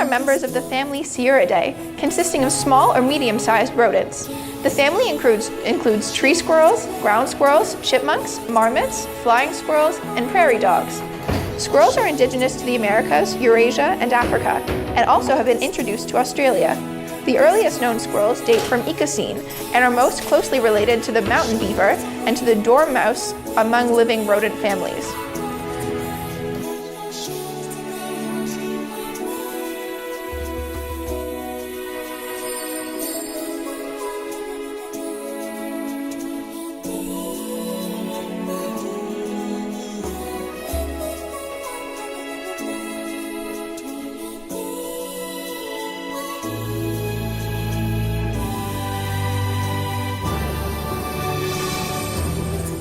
are members of the family Sciuridae, consisting of small or medium-sized rodents. The family includes tree squirrels, ground squirrels, chipmunks, marmots, flying squirrels, and prairie dogs. Squirrels are indigenous to the Americas, Eurasia, and Africa, and also have been introduced to Australia. The earliest known squirrels date from Eocene and are most closely related to the mountain beaver and to the dormouse among living rodent families.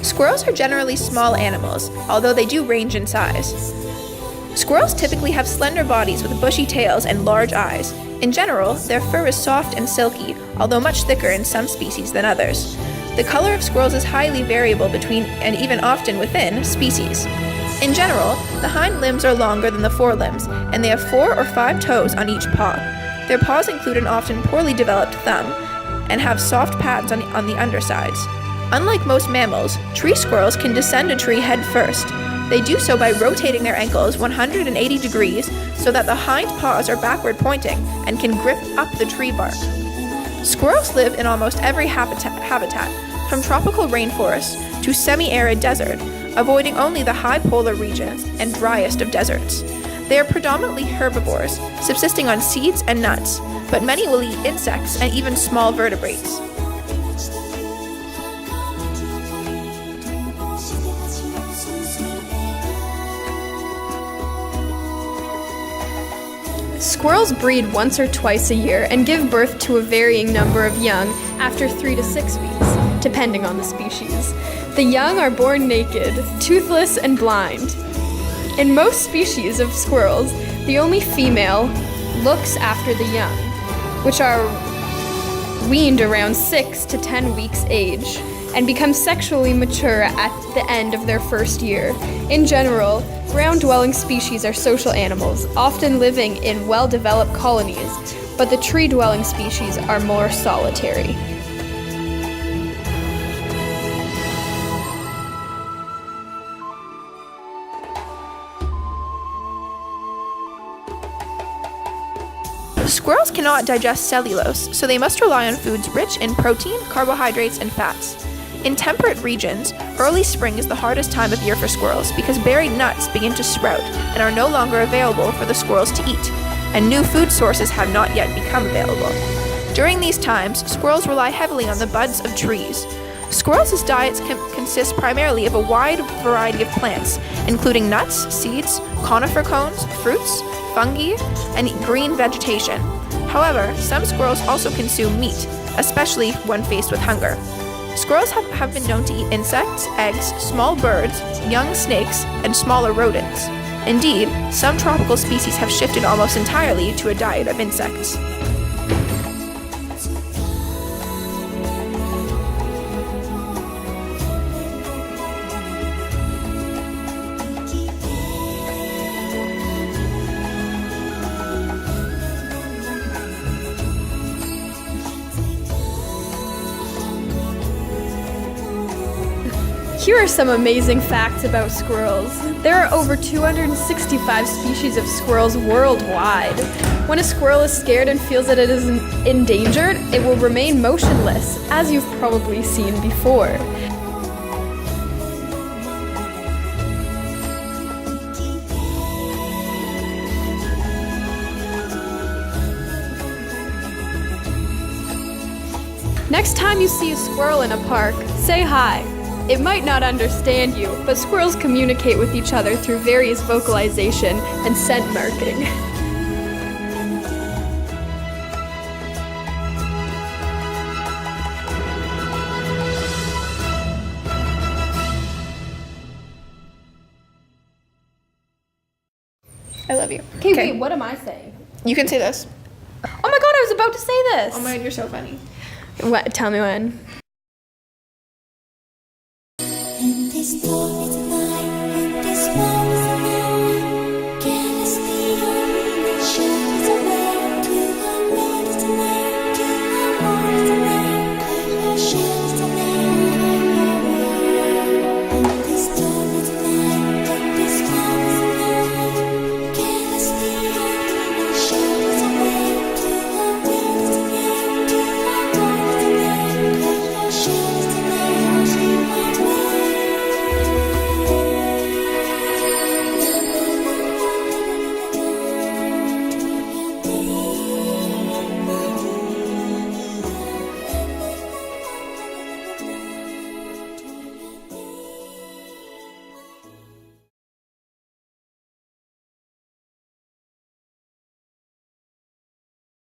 Squirrels are generally small animals, although they do range in size. Squirrels typically have slender bodies with bushy tails and large eyes. In general, their fur is soft and silky, although much thicker in some species than others. The color of squirrels is highly variable between, and even often within, species. In general, the hind limbs are longer than the forelimbs, and they have 4 or 5 toes on each paw. Their paws include an often poorly developed thumb, and have soft pads on the undersides. Unlike most mammals, tree squirrels can descend a tree head first. They do so by rotating their ankles 180 degrees so that the hind paws are backward pointing and can grip up the tree bark. Squirrels live in almost every habitat, from tropical rainforests to semi-arid desert, avoiding only the high polar regions and driest of deserts. They are predominantly herbivores, subsisting on seeds and nuts, but many will eat insects and even small vertebrates. Squirrels breed once or twice a year and give birth to a varying number of young after 3 to 6 weeks, depending on the species. The young are born naked, toothless, and blind. In most species of squirrels, the only female looks after the young, which are weaned around 6 to 10 weeks age, and become sexually mature at the end of their first year. In general, ground-dwelling species are social animals, often living in well-developed colonies, but the tree-dwelling species are more solitary. Squirrels cannot digest cellulose, so they must rely on foods rich in protein, carbohydrates, and fats. In temperate regions, early spring is the hardest time of year for squirrels because berried nuts begin to sprout and are no longer available for the squirrels to eat, and new food sources have not yet become available. During these times, squirrels rely heavily on the buds of trees. Squirrels' diets consist primarily of a wide variety of plants, including nuts, seeds, conifer cones, fruits, fungi, and green vegetation. However, some squirrels also consume meat, especially when faced with hunger. Squirrels have been known to eat insects, eggs, small birds, young snakes, and smaller rodents. Indeed, some tropical species have shifted almost entirely to a diet of insects. Here are some amazing facts about squirrels. There are over 265 species of squirrels worldwide. When a squirrel is scared and feels that it is endangered, it will remain motionless, as you've probably seen before. Next time you see a squirrel in a park, say hi. It might not understand you, but squirrels communicate with each other through various vocalization and scent marking. I love you. Okay, wait, what am I saying? You can say this. Oh my god, I was about to say this! Oh my god, you're so funny. What? Tell me when. And this